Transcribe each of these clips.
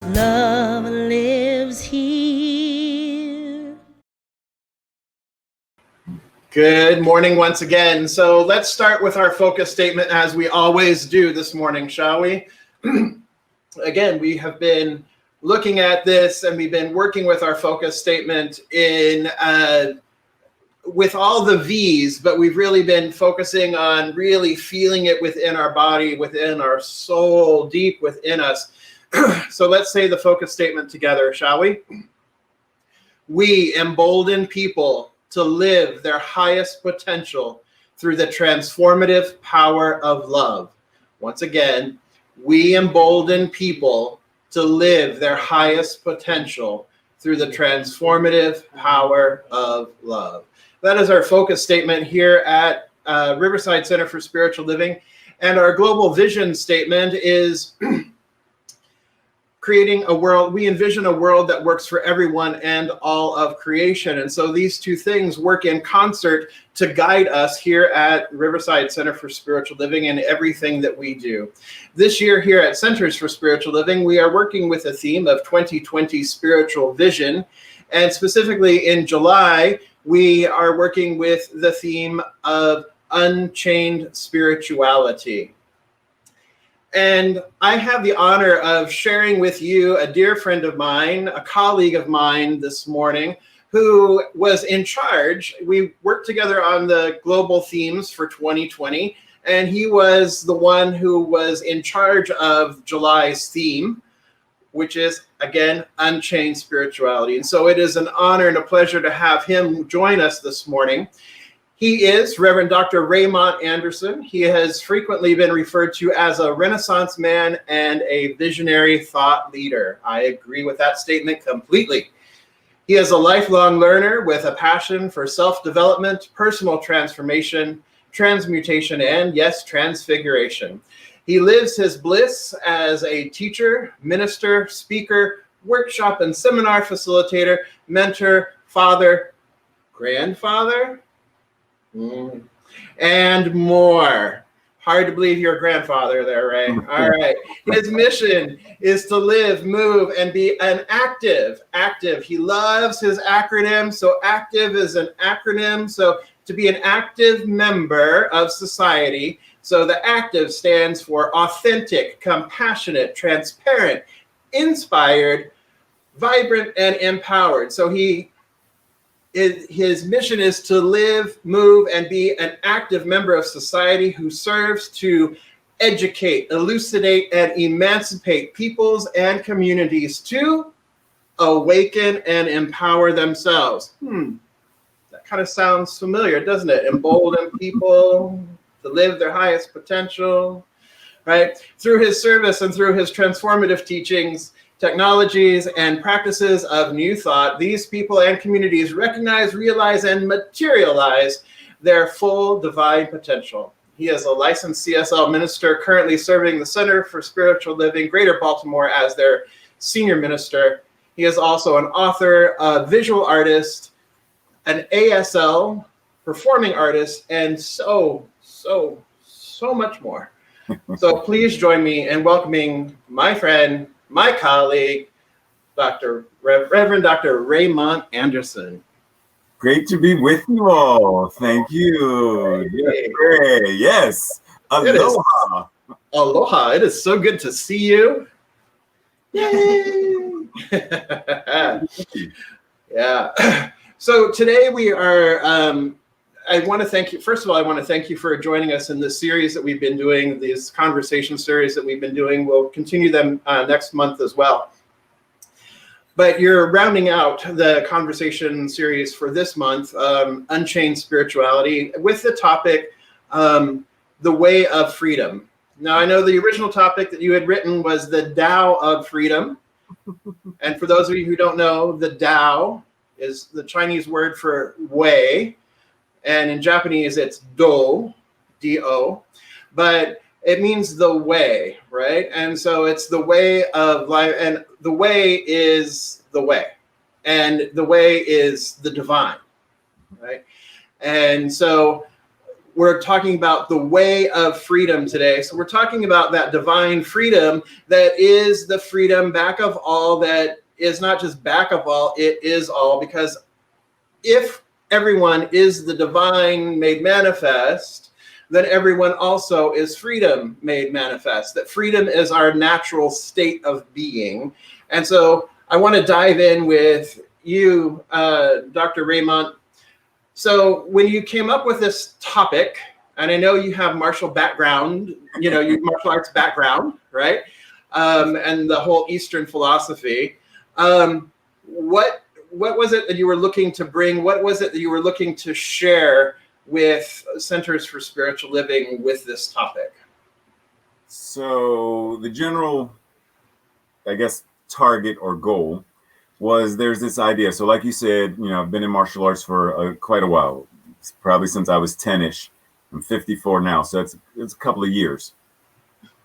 Love lives here. Good morning once again. So let's start with our focus statement as we always do this morning, shall we? Again, we have been looking at this and we've been working with our focus statement with all the V's, but we've really been focusing on really feeling it within our body, within our soul, deep within us. So let's say the focus statement together, shall we? We embolden people to live their highest potential through the transformative power of love. Once again, we embolden people to live their highest potential through the transformative power of love. That is our focus statement here at Riverside Center for Spiritual Living. And our global vision statement is creating a world, we envision a world that works for everyone and all of creation. And so these two things work in concert to guide us here at Riverside Center for Spiritual Living in everything that we do. This year here at Centers for Spiritual Living, we are working with a theme of 2020 spiritual vision. And specifically in July, we are working with the theme of unchained spirituality. And I have the honor of sharing with you a dear friend of mine, a colleague of mine this morning, who was in charge. We worked together on the global themes for 2020, and he was the one who was in charge of July's theme, which is, again, unchained spirituality. And so it is an honor and a pleasure to have him join us this morning. He is Reverend Dr. Raymont Anderson. He has frequently been referred to as a Renaissance man and a visionary thought leader. I agree with that statement completely. He is a lifelong learner with a passion for self-development, personal transformation, transmutation, and yes, transfiguration. He lives his bliss as a teacher, minister, speaker, workshop and seminar facilitator, mentor, father, grandfather, and more. Hard to believe you're a grandfather there, Ray. All right. His mission is to live, move, and be an active. He loves his acronym. So active is an acronym. So to be an active member of society. So the active stands for authentic, compassionate, transparent, inspired, vibrant, and empowered. So his mission is to live, move, and be an active member of society who serves to educate, elucidate, and emancipate peoples and communities to awaken and empower themselves. That kind of sounds familiar, doesn't it? Embolden people to live their highest potential, right? Through his service and through his transformative teachings, technologies, and practices of new thought, these people and communities recognize, realize, and materialize their full divine potential. He is a licensed CSL minister currently serving the Center for Spiritual Living, Greater Baltimore, as their senior minister. He is also an author, a visual artist, an ASL, performing artist, and so much more. So please join me in welcoming my friend, my colleague, Reverend Dr. Raymont Anderson. Great to be with you all. Thank you. Yes. Aloha. Aloha. It is so good to see you. Yay. Yeah. So today we are, I want to thank you. First of all, I want to thank you for joining us in this series that we've been doing, these conversation series that we've been doing. We'll continue them next month as well. But you're rounding out the conversation series for this month, Unchained Spirituality, with the topic, the way of freedom. Now, I know the original topic that you had written was the Tao of freedom. And for those of you who don't know, the Tao is the Chinese word for way. And in Japanese, it's do, D-O. But it means the way, right? And so it's the way of life, and the way is the way, and the way is the divine, right? And so we're talking about the way of freedom today. So we're talking about that divine freedom that is the freedom back of all, that is not just back of all, it is all. Because if everyone is the divine made manifest, then everyone also is freedom made manifest. That freedom is our natural state of being. And so I want to dive in with you, Dr. Raymont. So when you came up with this topic, and I know you have martial background, you martial arts background, right? And the whole Eastern philosophy. What was it that you were looking to bring? What was it that you were looking to share with Centers for Spiritual Living with this topic? So the general, I guess, target or goal was, there's this idea. So like you said, I've been in martial arts for quite a while, probably since I was 10-ish. I'm 54 now, so it's a couple of years.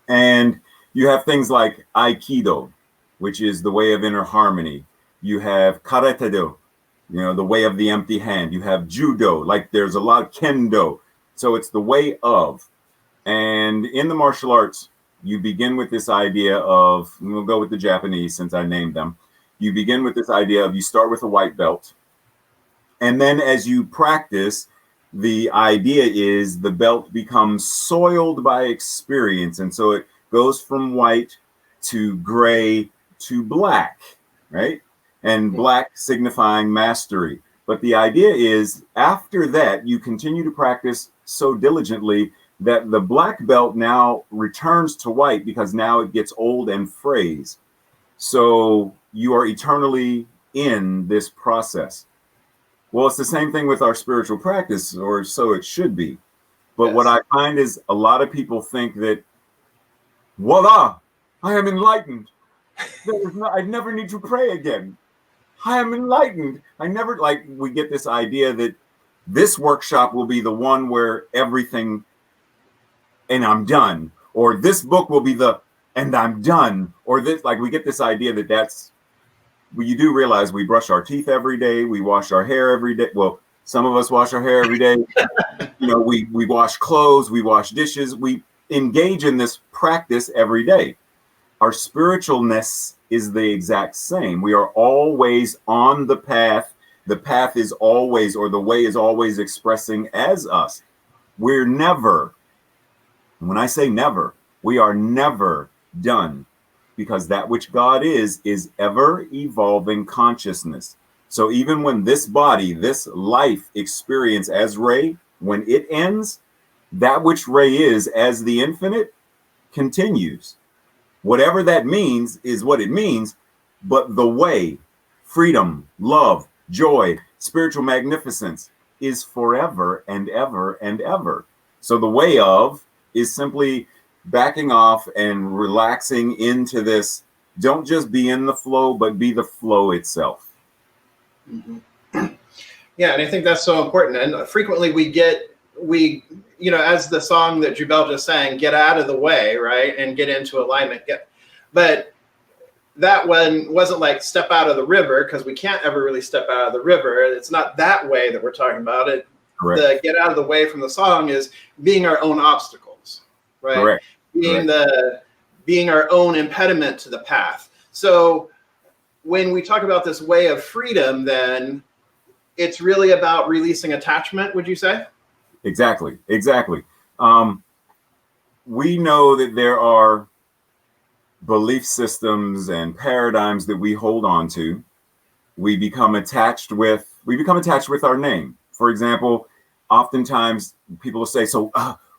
And you have things like Aikido, which is the way of inner harmony. You have Karate-do, the way of the empty hand. You have Judo, like there's a lot of Kendo. So it's the way of. And in the martial arts, you begin with this idea of, and we'll go with the Japanese since I named them. You begin with this idea of, you start with a white belt. And then as you practice, the idea is the belt becomes soiled by experience. And so it goes from white to gray to black, right? And black signifying mastery. But the idea is, after that, you continue to practice so diligently that the black belt now returns to white, because now it gets old and frays. So you are eternally in this process. Well, it's the same thing with our spiritual practice, or so it should be. But yes, what I find is a lot of people think that, voila, I am enlightened. I never need to pray again. I am enlightened. We get this idea that this workshop will be the one where everything, and I'm done. Or this book will be and I'm done. Or this, we get this idea that that's, well, you do realize we brush our teeth every day. We wash our hair every day. Well, some of us wash our hair every day. We wash clothes, we wash dishes. We engage in this practice every day. Our spiritualness is the exact same. We are always on the path. The path is always, or the way is always expressing as us. We're never, when I say never, we are never done, because that which God is ever evolving consciousness. So even when this body, this life experience as Ray, when it ends, that which Ray is as the infinite continues. Whatever that means is what it means, but the way, freedom, love, joy, spiritual magnificence is forever and ever and ever. So the way of is simply backing off and relaxing into this. Don't just be in the flow, but be the flow itself. Mm-hmm. Yeah, and I think that's so important. And frequently we as the song that Jubel just sang, get out of the way, right? And get into alignment. But that one wasn't like step out of the river, because we can't ever really step out of the river. It's not that way that we're talking about it. Correct. The get out of the way from the song is being our own obstacles, right? Correct. Being our own impediment to the path. So when we talk about this way of freedom, then it's really about releasing attachment, would you say? Exactly. We know that there are belief systems and paradigms that we hold on to. We become attached with our name. For example, oftentimes people will say, so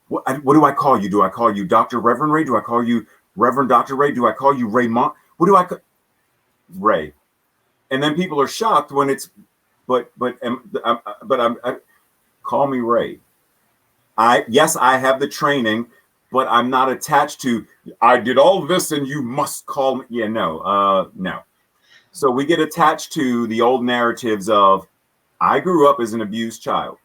what do I call you? Do I call you Dr. Reverend Ray? Do I call you Reverend Dr. Ray? Do I call you Raymont? What do I call Ray? And then people are shocked when it's, call me Ray. Yes, I have the training, but I'm not attached to, I did all this and you must call me. Yeah, no. So we get attached to the old narratives of, I grew up as an abused child.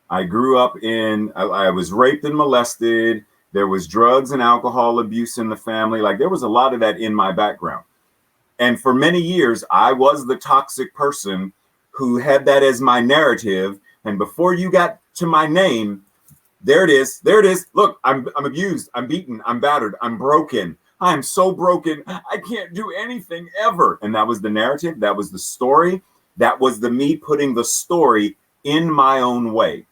I grew up I was raped and molested. There was drugs and alcohol abuse in the family. There was a lot of that in my background. And for many years, I was the toxic person who had that as my narrative. And before you got to my name, There it is. There it is. Look, I'm abused. I'm beaten. I'm battered. I'm broken. I'm so broken. I can't do anything ever. And that was the narrative. That was the story. That was the me putting the story in my own way.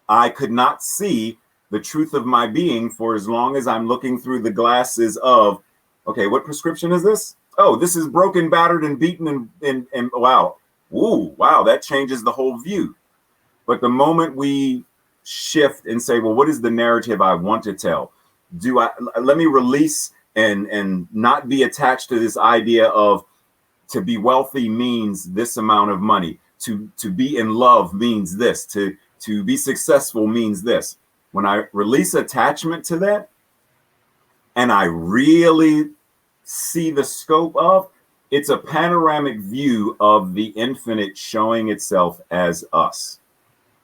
I could not see the truth of my being for as long as I'm looking through the glasses of, okay, what prescription is this? Oh, this is broken, battered, and beaten, and wow. Ooh, wow, that changes the whole view. But the moment we shift and say, well, what is the narrative I want to tell? Let me release and not be attached to this idea of to be wealthy means this amount of money. To be in love means this. To be successful means this. When I release attachment to that, and I really see the scope of, it's a panoramic view of the infinite showing itself as us.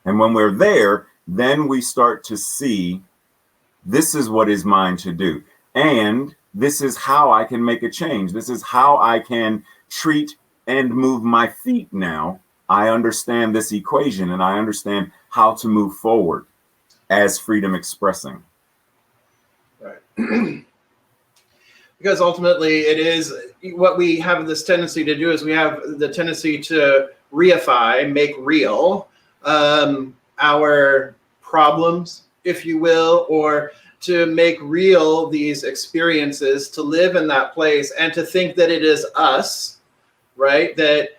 And when we're there, then we start to see this is what is mine to do. And this is how I can make a change. This is how I can treat and move my feet now. I understand this equation and I understand how to move forward as freedom expressing. Right. Because ultimately it is what we have this tendency to do is we have the tendency to reify, make real our problems, if you will, or to make real these experiences, to live in that place and to think that it is us, right? That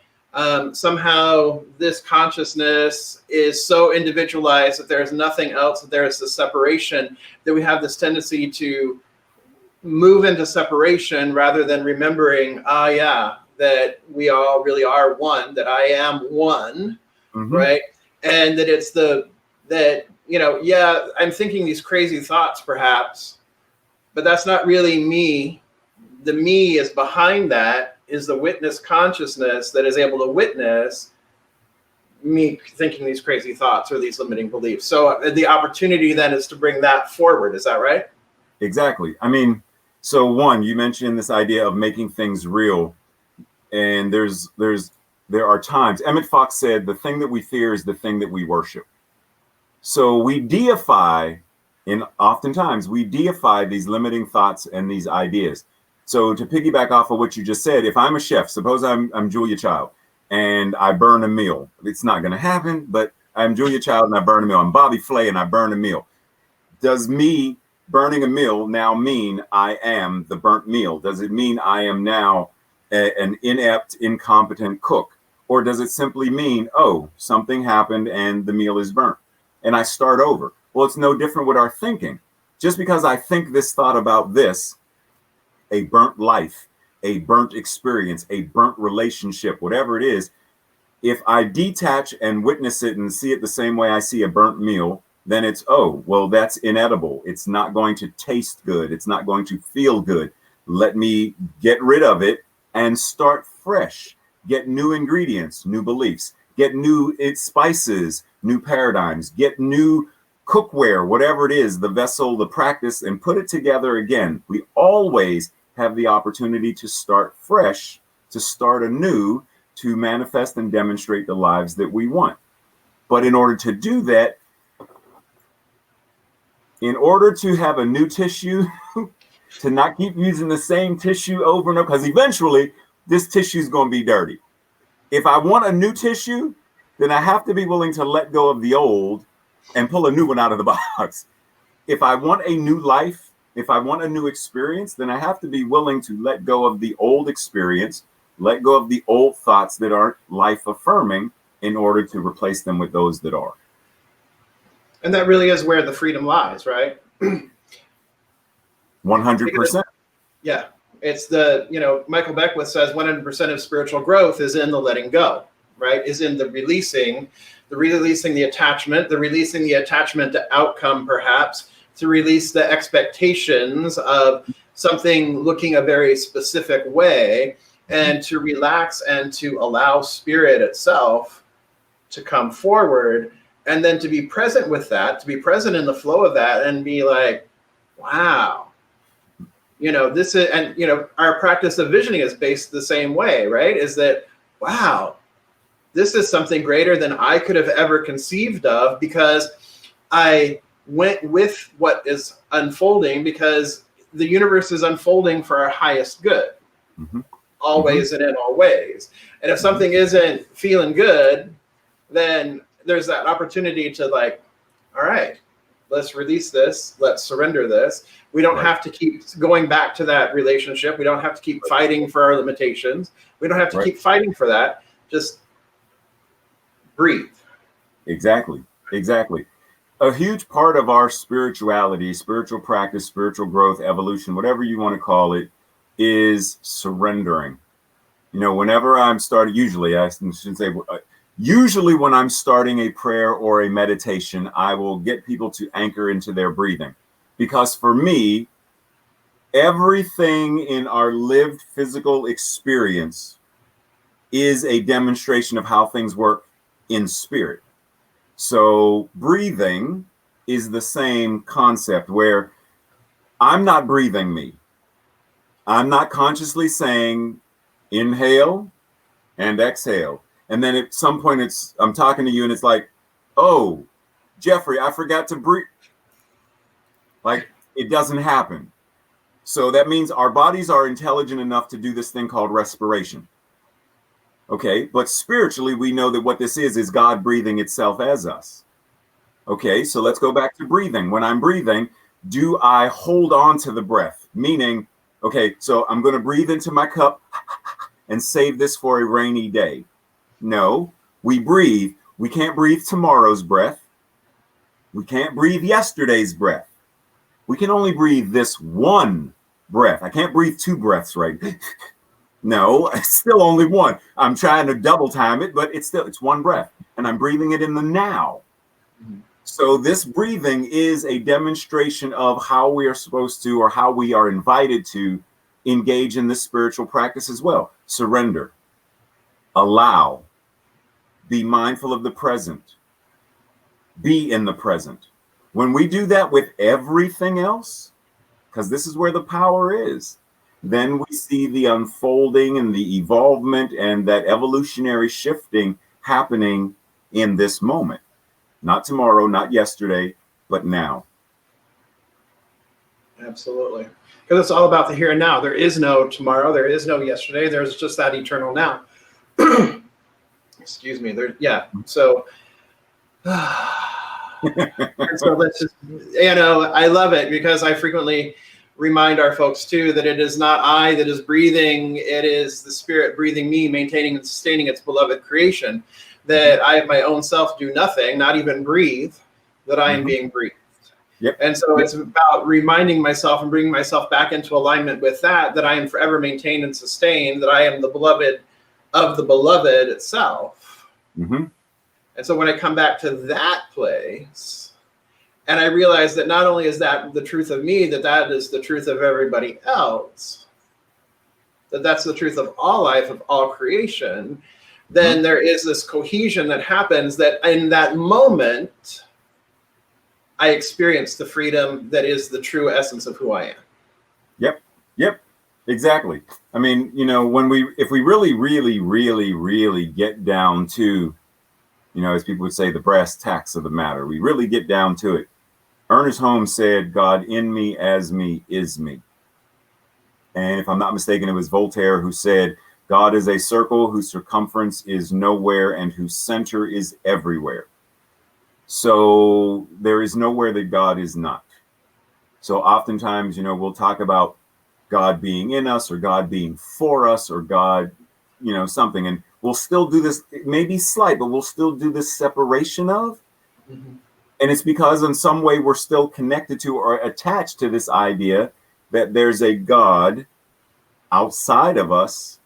somehow this consciousness is so individualized that there's nothing else, that there is the separation, that we have this tendency to move into separation rather than remembering, that we all really are one, that I am one, right? And that it's I'm thinking these crazy thoughts perhaps, but that's not really me. The me is behind that, is the witness consciousness that is able to witness me thinking these crazy thoughts or these limiting beliefs. So the opportunity then is to bring that forward. Is that right? Exactly. I mean, so one, you mentioned this idea of making things real. And there are times, Emmett Fox said, the thing that we fear is the thing that we worship. So we deify, and oftentimes we deify these limiting thoughts and these ideas. So to piggyback off of what you just said, if I'm a chef, suppose I'm Julia Child and I burn a meal. It's not going to happen, but I'm Julia Child and I burn a meal. I'm Bobby Flay and I burn a meal. Does me burning a meal now mean I am the burnt meal? Does it mean I am now an inept, incompetent cook? Or does it simply mean, oh, something happened and the meal is burnt and I start over? Well, it's no different with our thinking. Just because I think this thought about this, a burnt life, a burnt experience, a burnt relationship, whatever it is, if I detach and witness it and see it the same way I see a burnt meal, then it's, oh, well, that's inedible. It's not going to taste good. It's not going to feel good. Let me get rid of it and start fresh. Get new ingredients, new beliefs, get new spices, new paradigms, get new cookware, whatever it is, the vessel, the practice, and put it together again. We always have the opportunity to start fresh, to start anew, to manifest and demonstrate the lives that we want. But in order to do that, in order to have a new tissue, to not keep using the same tissue over and over, because eventually this tissue is going to be dirty. If I want a new tissue, then I have to be willing to let go of the old and pull a new one out of the box. If I want a new life, if I want a new experience, then I have to be willing to let go of the old experience, let go of the old thoughts that aren't life affirming in order to replace them with those that are. And that really is where the freedom lies, right? 100%. Yeah. It's Michael Beckwith says 100% of spiritual growth is in the letting go, right? Is in the releasing the attachment, the releasing the attachment to outcome, perhaps, to release the expectations of something looking a very specific way, and to relax and to allow spirit itself to come forward, and then to be present with that, to be present in the flow of that, and be like, wow, this is, and our practice of visioning is based the same way, right? Is that, wow, this is something greater than I could have ever conceived of, because I went with what is unfolding, because the universe is unfolding for our highest good, always and in all ways. And if something isn't feeling good, then there's that opportunity to like, all right, let's release this, let's surrender this. We don't have to keep going back to that relationship. We don't have to keep fighting for our limitations. We don't have to keep fighting for that. Just breathe. Exactly. A huge part of our spirituality, spiritual practice, spiritual growth, evolution, whatever you want to call it, is surrendering. You know, whenever I'm starting, usually when I'm starting a prayer or a meditation, I will get people to anchor into their breathing. Because for me, everything in our lived physical experience is a demonstration of how things work in spirit. So breathing is the same concept, where I'm not breathing me. I'm not consciously saying inhale and exhale. And then at some point I'm talking to you and it's like, oh, Jeffrey, I forgot to breathe. Like, it doesn't happen. So that means our bodies are intelligent enough to do this thing called respiration. Okay, but spiritually, we know that what this is God breathing itself as us. Okay, so let's go back to breathing. When I'm breathing, do I hold on to the breath? Meaning, okay, so I'm going to breathe into my cup and save this for a rainy day. No, we breathe. We can't breathe tomorrow's breath. We can't breathe yesterday's breath. We can only breathe this one breath. I can't breathe two breaths, right? No, it's still only one. I'm trying to double time it, but it's one breath, and I'm breathing it in the now. So this breathing is a demonstration of how we are supposed to, or how we are invited to, engage in this spiritual practice as well. Surrender, allow, be mindful of the present, be in the present. When we do that with everything else, because this is where the power is, then we see the unfolding and the evolvement and that evolutionary shifting happening in this moment. Not tomorrow, not yesterday, but now. Absolutely. Because it's all about the here and now. There is no tomorrow. There is no yesterday. There's just that eternal now. Excuse me. So, so let's just, I love it, because I frequently remind our folks too that it is not I that is breathing, it is the spirit breathing me, maintaining and sustaining its beloved creation, that I of my own self do nothing, not even breathe, that I am being breathed. And so it's about reminding myself and bringing myself back into alignment with that I am forever maintained and sustained, that I am the beloved of the beloved itself. And so when I come back to that place, and I realize that not only is that the truth of me, that is the truth of everybody else, that's the truth of all life, of all creation, then there is this cohesion that happens, that in that moment, I experience the freedom that is the true essence of who I am. Yep, exactly. I mean, if we really get down to, as people would say, the brass tacks of the matter, we really get down to it. Ernest Holmes said, God in me, as me, is me. And if I'm not mistaken, it was Voltaire who said, God is a circle whose circumference is nowhere and whose center is everywhere. So there is nowhere that God is not. So oftentimes, we'll talk about God being in us, or God being for us, or God, something. And we'll still do this, it may be slight, but we'll still do this separation of. And it's because in some way we're still connected to or attached to this idea that there's a God outside of us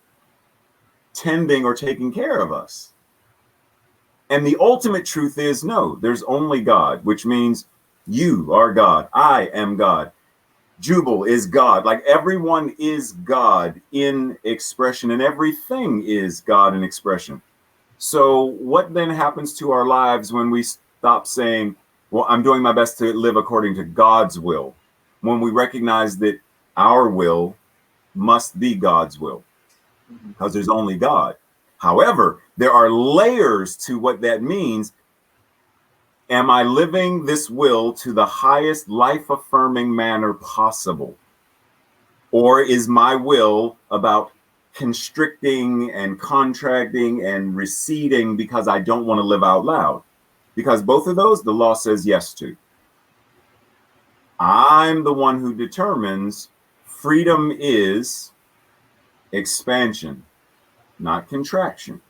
tending or taking care of us. And the ultimate truth is, no, there's only God, which means you are God. I am God. Jubal is God. Like, everyone is God in expression, and everything is God in expression. So what then happens to our lives when we stop saying, well, I'm doing my best to live according to God's will, when we recognize that our will must be God's will, because there's only God. However, there are layers to what that means. Am I living this will to the highest life-affirming manner possible? Or is my will about constricting and contracting and receding because I don't want to live out loud? Because both of those, the law says yes to. I'm the one who determines freedom is expansion, not contraction.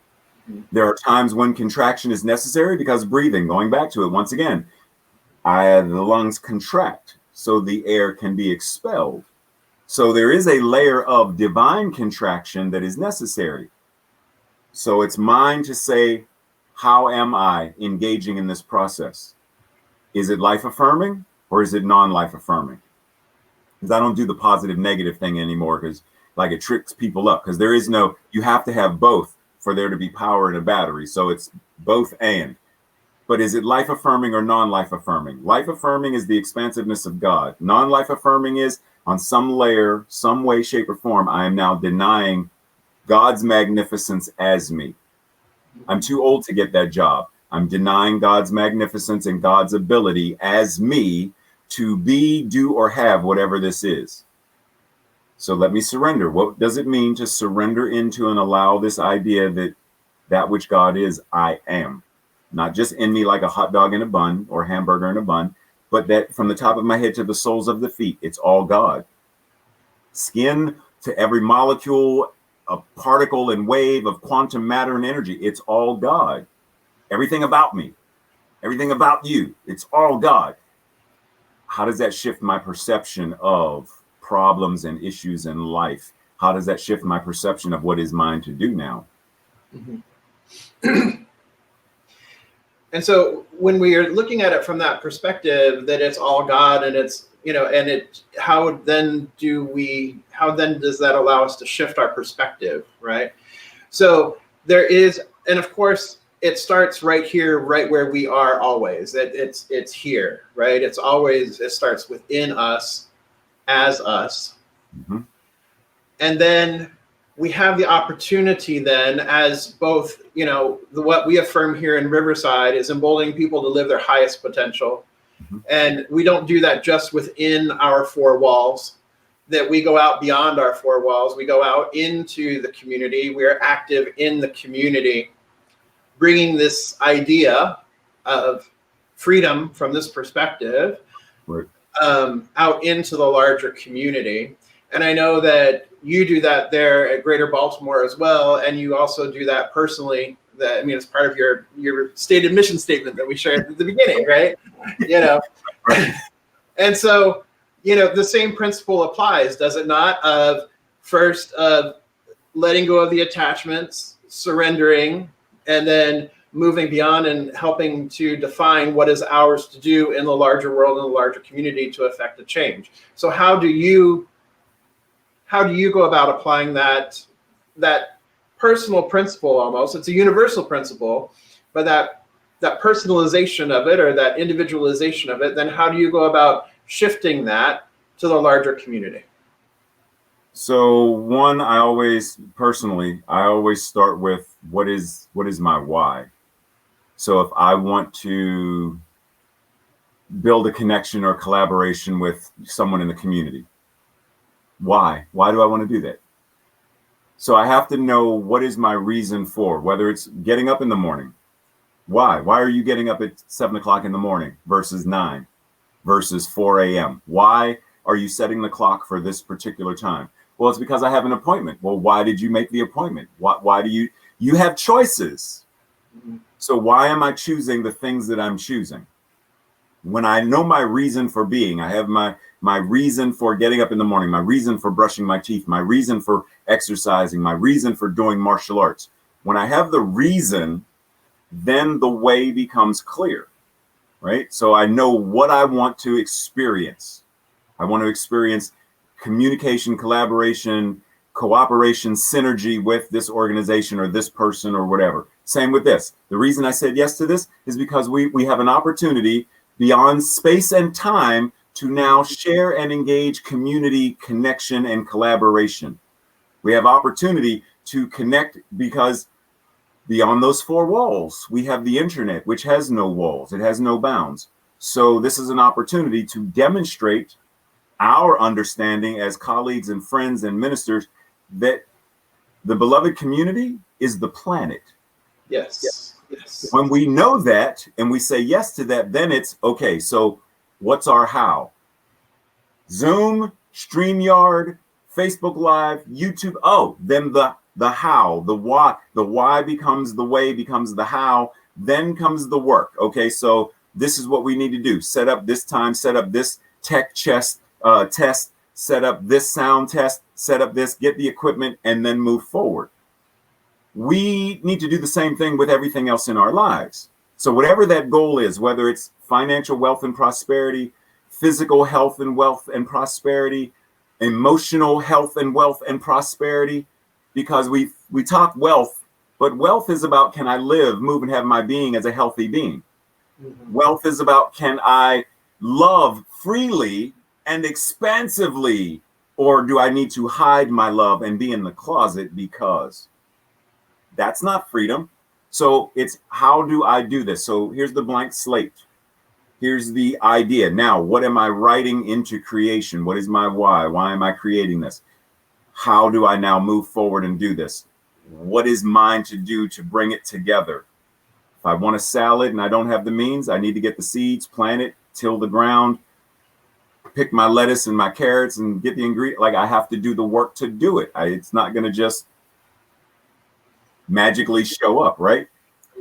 There are times when contraction is necessary because breathing, going back to it once again, the lungs contract so the air can be expelled. So there is a layer of divine contraction that is necessary. So it's mine to say, how am I engaging in this process? Is it life affirming or is it non-life affirming? Because I don't do the positive negative thing anymore, because like it tricks people up, because there is no, you have to have both for there to be power in a battery. So it's both and. But is it life affirming or non-life affirming? Life affirming is the expansiveness of God. Non-life affirming is on some layer, some way, shape, or form, I am now denying God's magnificence as me. I'm too old to get that job. I'm denying God's magnificence and God's ability as me to be, do, or have whatever this is. So let me surrender. What does it mean to surrender into and allow this idea that that which God is, I am? Not just in me like a hot dog in a bun or hamburger in a bun, but that from the top of my head to the soles of the feet, it's all God. Skin to every molecule, a particle and wave of quantum matter and energy, it's all God. Everything about me, everything about you, it's all God. How does that shift my perception of problems and issues in life? How does that shift my perception of what is mine to do now? Mm-hmm. And so when we are looking at it from that perspective, that it's all God, and it's, you know, and it, how then does that allow us to shift our perspective, right? So there is, and of course, it starts right here, right where we are always. It's here, right? It's always, it starts within us, as us. Mm-hmm. And then we have the opportunity then, as both, you know, what we affirm here in Riverside is emboldening people to live their highest potential. Mm-hmm. And we don't do that just within our four walls, that we go out beyond our four walls. We go out into the community. We are active in the community, bringing this idea of freedom from this perspective, Right, out into the larger community. And I know that you do that there at Greater Baltimore as well, and you also do that personally. That, I mean, it's part of your stated mission statement that we shared at the beginning, right? You know, right. And so, you know, the same principle applies, does it not? Of first, letting go of the attachments, surrendering, and then moving beyond and helping to define what is ours to do in the larger world and the larger community to affect a change. So how do you go about applying that personal principle? Almost, it's a universal principle, but that personalization of it, or that individualization of it, then how do you go about shifting that to the larger community? So one, I always start with what is my why. So if I want to build a connection or collaboration with someone in the community, why do I want to do that? So I have to know what is my reason for, whether it's getting up in the morning. Why are you getting up at 7 o'clock in the morning versus 9 versus 4 a.m.? Why are you setting the clock for this particular time? Well, it's because I have an appointment. Well, why did you make the appointment? Why do you have choices? Mm-hmm. So why am I choosing the things that I'm choosing? When I know my reason for being, I have my reason for getting up in the morning, my reason for brushing my teeth, my reason for exercising, my reason for doing martial arts. When I have the reason, then the way becomes clear, right? So I know what I want to experience. I want to experience communication, collaboration, cooperation, synergy with this organization or this person or whatever. Same with this. The reason I said yes to this is because we have an opportunity beyond space and time to now share and engage community connection and collaboration. We have opportunity to connect because Beyond those four walls, we have the internet, which has no walls. It has no bounds. So this is an opportunity to demonstrate our understanding as colleagues and friends and ministers that the beloved community is the planet. Yes. Yes. When we know that and we say yes to that, then it's okay. So what's our how? Zoom, StreamYard, Facebook Live, YouTube. Oh, then the how, the why. The why becomes the way, becomes the how. Then comes the work. Okay, so this is what we need to do. Set up this time, set up this tech test, set up this sound test, set up this, get the equipment, and then move forward. We need to do the same thing with everything else in our lives. So whatever that goal is, whether it's financial wealth and prosperity, physical health and wealth and prosperity, emotional health and wealth and prosperity, because we talk wealth, but wealth is about, can I live, move, and have my being as a healthy being? Mm-hmm. Wealth is about, can I love freely and expansively, or do I need to hide my love and be in the closet because? That's not freedom. So it's, how do I do this? So here's the blank slate. Here's the idea. Now, what am I writing into creation? What is my why? Why am I creating this? How do I now move forward and do this? What is mine to do to bring it together? If I want a salad and I don't have the means, I need to get the seeds, plant it, till the ground, pick my lettuce and my carrots and get the ingredient. Like, I have to do the work to do it. It's not going to just magically show up, right?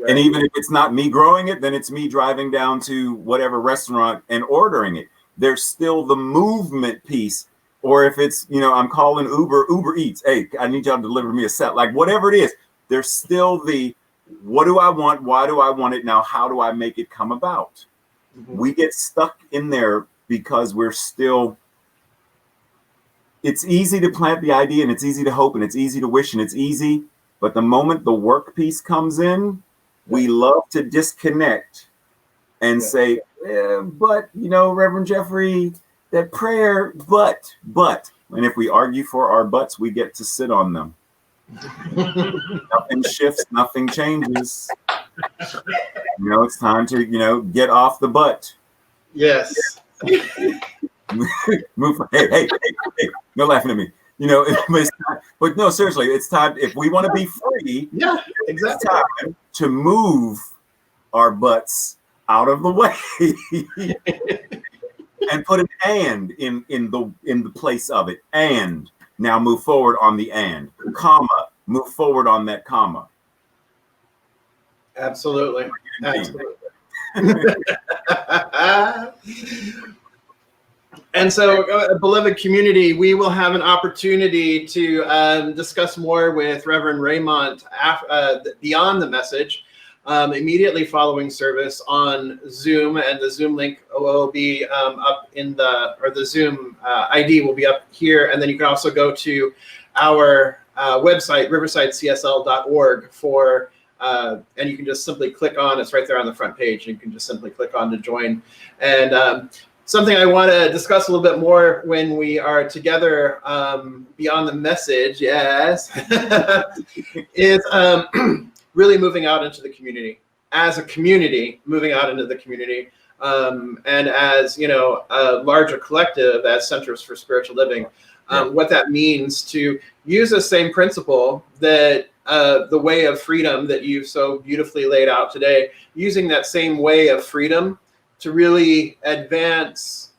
And even if it's not me growing it, then it's me driving down to whatever restaurant and ordering it. There's still the movement piece. Or if it's, I'm calling Uber Eats. Hey, I need y'all to deliver me a set. Like, whatever it is, there's still the, what do I want? Why do I want it? Now, how do I make it come about? Mm-hmm. We get stuck in there because we're still, it's easy to plant the idea and it's easy to hope and it's easy to wish and it's easy. But the moment the work piece comes in, we love to disconnect and say, but, Reverend Jeffrey, that prayer, but. And if we argue for our butts, we get to sit on them. Nothing shifts, nothing changes. It's time to, get off the butt. Yes. Move. Hey, no laughing at me. But no, seriously, it's time. If we want to be free, yeah, exactly. It's time to move our butts out of the way and put an and in the place of it. And now move forward on the and, comma, move forward on that comma. Absolutely. And so, beloved community, we will have an opportunity to discuss more with Reverend Raymont beyond the message immediately following service on Zoom, and the Zoom link will be up the Zoom ID will be up here, and then you can also go to our website, riversidecsl.org for and you can just simply click on, it's right there on the front page, you can just simply click on to join. And something I want to discuss a little bit more when we are together beyond the message, yes, is really moving out into the community, as a community, moving out into the community, and as, a larger collective as Centers for Spiritual Living, what that means to use the same principle that the way of freedom that you've so beautifully laid out today, using that same way of freedom to really advance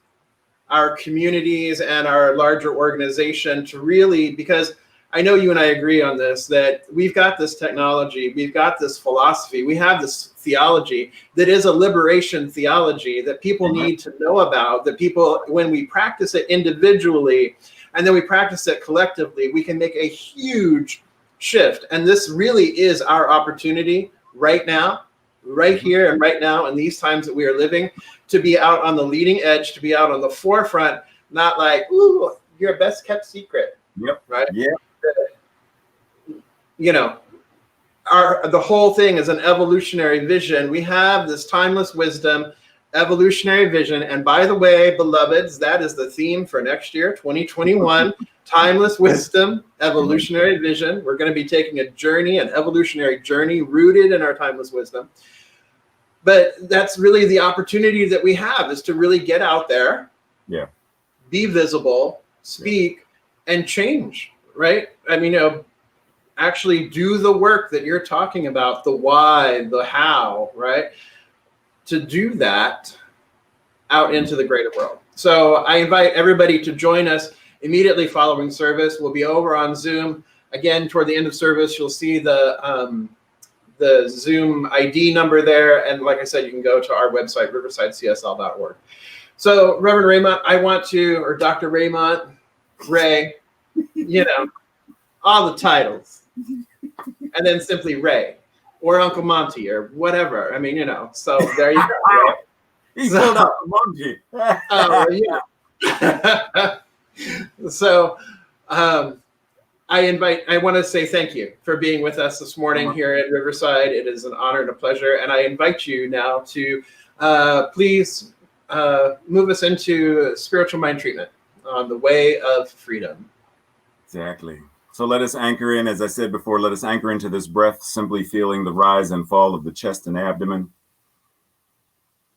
our communities and our larger organization, to really, because I know you and I agree on this, that we've got this technology, we've got this philosophy, we have this theology that is a liberation theology that people need to know about, that people, when we practice it individually and then we practice it collectively, we can make a huge shift. And this really is our opportunity right now, right here and right now in these times that we are living, to be out on the leading edge, to be out on the forefront, not like, ooh, you're a best kept secret. Yep. Right? Yeah. The whole thing is an evolutionary vision. We have this timeless wisdom evolutionary vision. And by the way, beloveds, that is the theme for next year, 2021. Timeless wisdom, evolutionary vision. We're going to be taking a journey, an evolutionary journey rooted in our timeless wisdom. But that's really the opportunity that we have, is to really get out there, be visible, speak, and change, right? I mean, actually do the work that you're talking about, the why, the how, right? To do that out into the greater world. So I invite everybody to join us immediately following service. We'll be over on Zoom. Again, toward the end of service, you'll see the Zoom ID number there. And like I said, you can go to our website, riversidecsl.org. So Reverend Raymont, I want to, or Dr. Raymont, Ray, all the titles. And then simply Ray or Uncle Monty or whatever. I mean, so there you go. He's called Uncle Monty. Yeah. So I want to say thank you for being with us this morning here at Riverside. It is an honor and a pleasure. And I invite you now to please move us into spiritual mind treatment on the way of freedom. Exactly. So let us anchor in, as I said before, let us anchor into this breath, simply feeling the rise and fall of the chest and abdomen.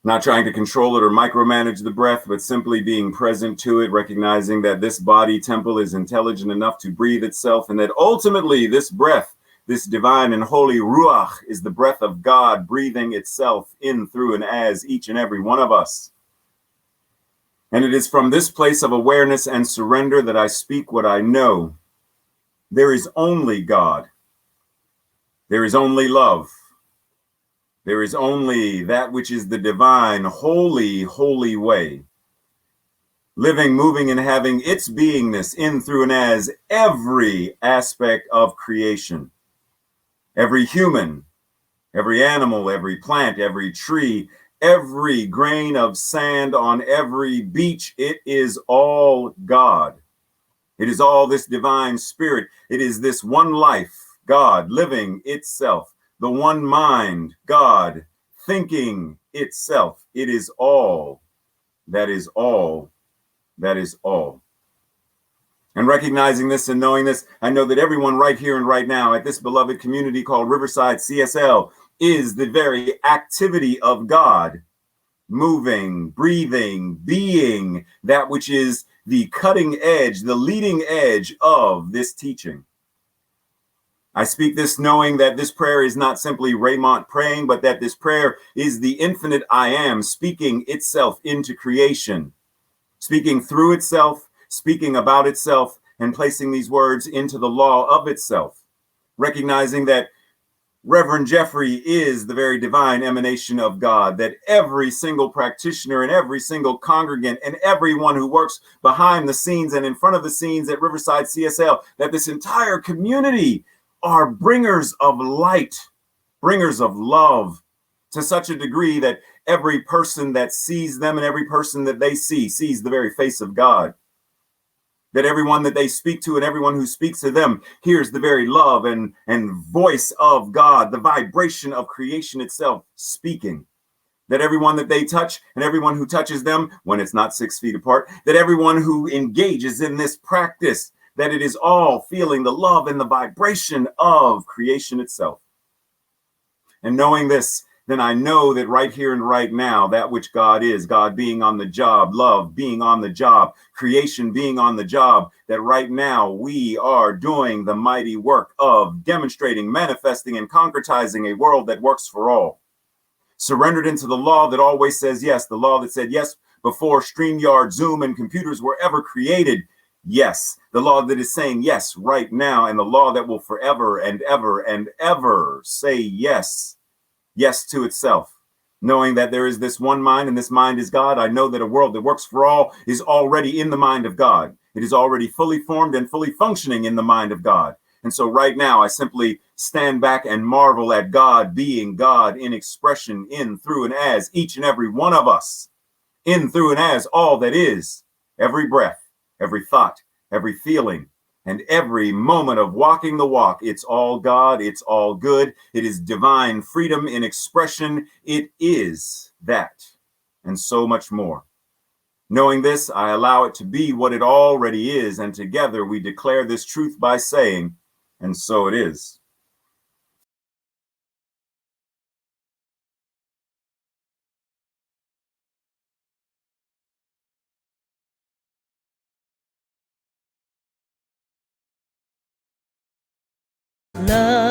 Not trying to control it or micromanage the breath, but simply being present to it, recognizing that this body temple is intelligent enough to breathe itself, and that ultimately this breath, this divine and holy Ruach, is the breath of God breathing itself in, through, and as each and every one of us. And it is from this place of awareness and surrender that I speak what I know. There is only God. There is only love. There is only that which is the divine, holy, holy way. Living, moving, and having its beingness in, through, and as every aspect of creation. Every human, every animal, every plant, every tree, every grain of sand on every beach, it is all God. It is all this divine spirit. It is this one life, God, living itself. The one mind, God, thinking itself. It is all. That is all. That is all. And recognizing this and knowing this, I know that everyone right here and right now at this beloved community called Riverside CSL is the very activity of God, moving, breathing, being that which is the cutting edge, the leading edge of this teaching. I speak this knowing that this prayer is not simply Raymont praying, but that this prayer is the infinite I am speaking itself into creation, speaking through itself, speaking about itself, and placing these words into the law of itself, recognizing that Reverend Jeffrey is the very divine emanation of God, that every single practitioner and every single congregant and everyone who works behind the scenes and in front of the scenes at Riverside CSL, that this entire community are bringers of light, bringers of love, to such a degree that every person that sees them and every person that they see sees the very face of God. That everyone that they speak to and everyone who speaks to them hears the very love and voice of God, the vibration of creation itself speaking. That everyone that they touch and everyone who touches them, when it's not 6 feet apart, that everyone who engages in this practice, that it is all feeling the love and the vibration of creation itself. And knowing this, then I know that right here and right now, that which God is, God being on the job, love being on the job, creation being on the job, that right now we are doing the mighty work of demonstrating, manifesting, and concretizing a world that works for all. Surrendered into the law that always says yes, the law that said yes before StreamYard, Zoom, and computers were ever created. Yes, the law that is saying yes right now, and the law that will forever and ever and ever say yes, yes to itself. Knowing that there is this one mind and this mind is God, I know that a world that works for all is already in the mind of God. It is already fully formed and fully functioning in the mind of God. And so right now, I simply stand back and marvel at God being God in expression, in, through, and as each and every one of us, in, through, and as all that is, every breath, every thought, every feeling, and every moment of walking the walk. It's all God. It's all good. It is divine freedom in expression. It is that. and so much more. Knowing this, I allow it to be what it already is, and together we declare this truth by saying, and so it is. Love